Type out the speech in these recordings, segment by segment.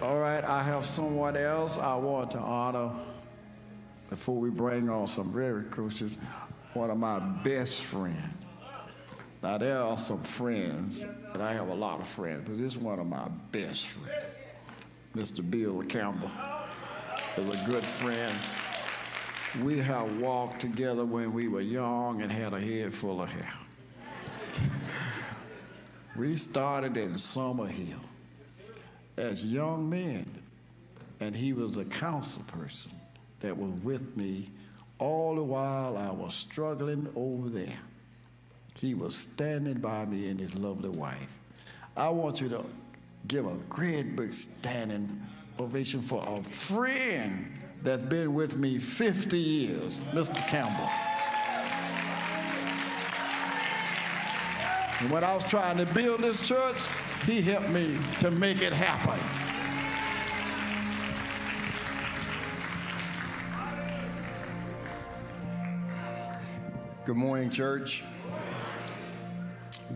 All right, I have someone else I want to honor before we bring on some very crucial, one of my best friends. Now, there are some friends, and I have a lot of friends, but this is one of my best friends. Mr. Bill Cambell is a good friend. We have walked together when we were young and had a head full of hair. We started in Summerhill as young men, and he was a council person that was with me all the while I was struggling over there. He was standing by me and his lovely wife. I want you to give a great big standing ovation for a friend that's been with me 50 years, Mr. Cambell. And when I was trying to build this church, he helped me to make it happen. Good morning, church.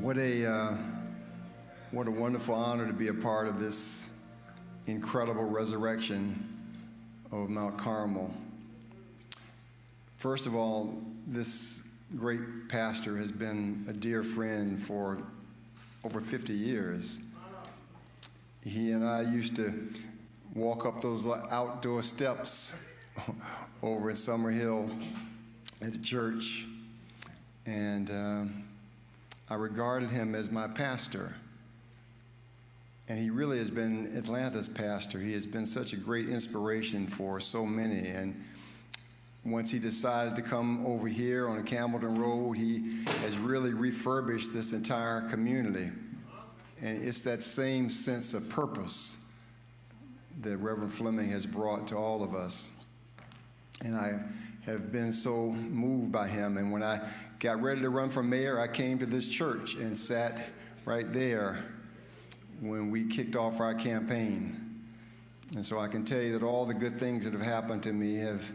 What a wonderful honor to be a part of this incredible resurrection of Mount Carmel. First of all, this great pastor has been a dear friend for over 50 years. He and I used to walk up those outdoor steps over at Summerhill at the church, and I regarded him as my pastor. And he really has been Atlanta's pastor. He has been such a great inspiration for so many. And once he decided to come over here on the Campbellton Road, he has really refurbished this entire community. And it's that same sense of purpose that Reverend Fleming has brought to all of us. And I have been so moved by him. And when I got ready to run for mayor, I came to this church and sat right there when we kicked off our campaign. And so I can tell you that all the good things that have happened to me have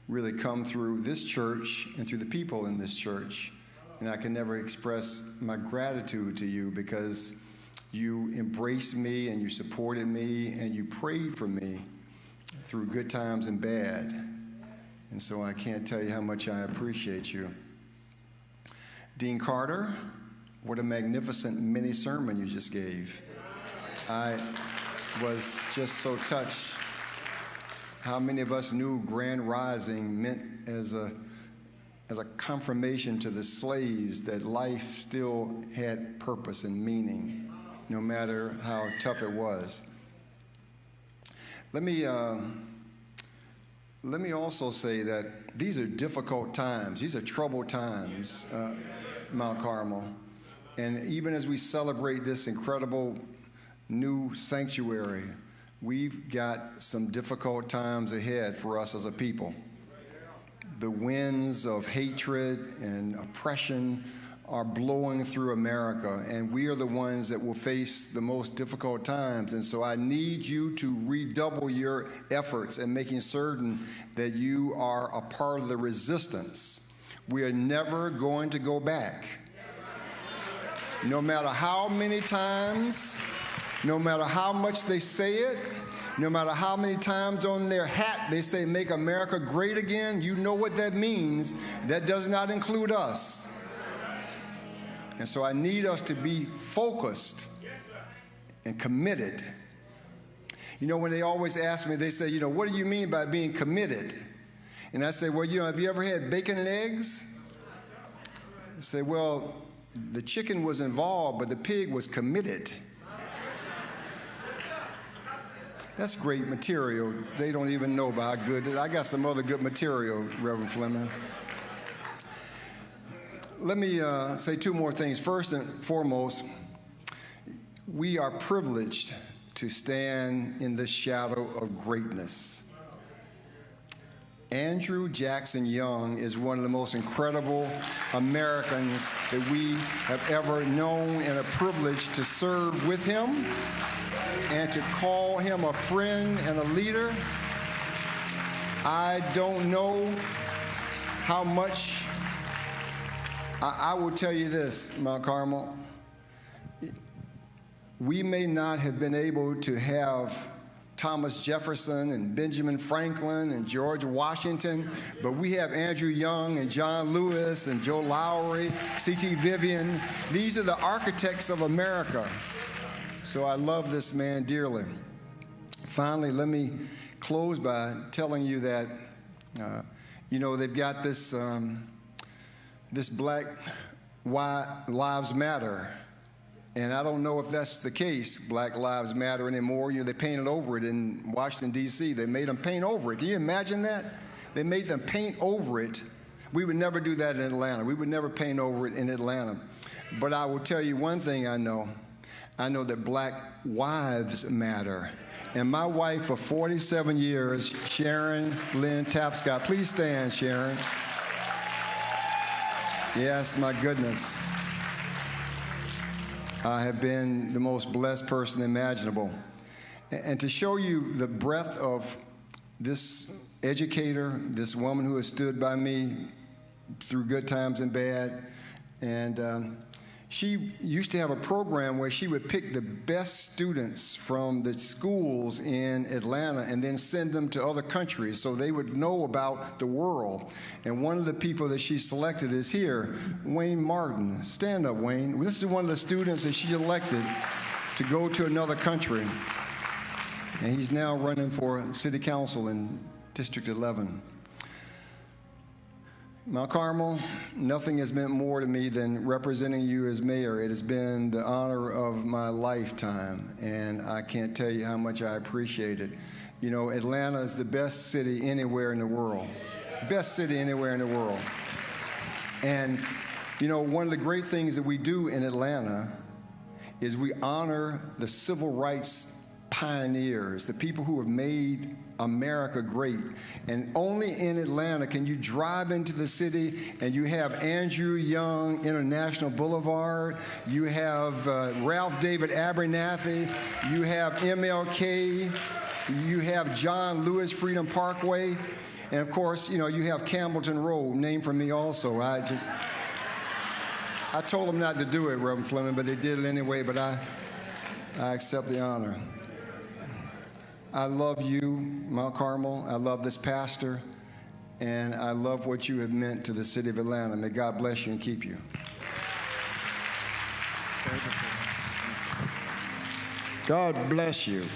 really come through this church and through the people in this church. And I can never express my gratitude to you because you embraced me and you supported me and you prayed for me through good times and bad. And so I can't tell you how much I appreciate you. Dean Carter, what a magnificent mini sermon you just gave. I was just so touched how many of us knew Grand Rising meant as a confirmation to the slaves that life still had purpose and meaning, no matter how tough it was. Let me also say that these are difficult times. These are troubled times, Mount Carmel. And even as we celebrate this incredible new sanctuary, we've got some difficult times ahead for us as a people. The winds of hatred and oppression are blowing through America, and we are the ones that will face the most difficult times. And so I need you to redouble your efforts in making certain that you are a part of the resistance. We are never going to go back. No matter how many times, no matter how much they say it, no matter how many times on their hat they say, "Make America great again," you know what that means. That does not include us. And so I need us to be focused and committed. You know, when they always ask me, they say, you know, what do you mean by being committed? And I say, well, you know, have you ever had bacon and eggs? I say, well, the chicken was involved, but the pig was committed. That's great material. They don't even know about how good. I got some other good material, Reverend Fleming. Let me say two more things. First and foremost, we are privileged to stand in the shadow of greatness. Andrew Jackson Young is one of the most incredible Americans that we have ever known, and a privilege to serve with him and to call him a friend and a leader. I don't know how much. I will tell you this, Mount Carmel. We may not have been able to have Thomas Jefferson and Benjamin Franklin and George Washington, but we have Andrew Young and John Lewis and Joe Lowry, C.T. Vivian. These are the architects of America. So I love this man dearly. Finally, let me close by telling you that, you know, they've got this, this Black Lives Matter. And I don't know if that's the case, Black Lives Matter anymore. You know, they painted over it in Washington, D.C. They made them paint over it. Can you imagine that? They made them paint over it. We would never do that in Atlanta. We would never paint over it in Atlanta. But I will tell you one thing I know. I know that Black wives matter. And my wife for 47 years, Sharon Lynn Tapscott. Please stand, Sharon. Yes, my goodness. I have been the most blessed person imaginable. And to show you the breadth of this educator, this woman who has stood by me through good times and bad, and she used to have a program where she would pick the best students from the schools in Atlanta and then send them to other countries so they would know about the world. And one of the people that she selected is here, Wayne Martin. Stand up, Wayne. This is one of the students that she elected to go to another country. And he's now running for city council in District 11. Mount Carmel, nothing has meant more to me than representing you as mayor. It has been the honor of my lifetime, and I can't tell you how much I appreciate it. You know, Atlanta is the best city anywhere in the world. Best city anywhere in the world. And, you know, one of the great things that we do in Atlanta is we honor the civil rights pioneers, the people who have made America great. And only in Atlanta can you drive into the city and you have Andrew Young International Boulevard, you have Ralph David Abernathy, you have MLK, you have John Lewis Freedom Parkway, and of course, you know, you have Campbellton Road, named for me also. I told them not to do it, Reverend Fleming, but they did it anyway, but I accept the honor. I love you, Mount Carmel. I love this pastor, and I love what you have meant to the city of Atlanta. May God bless you and keep you. God bless you.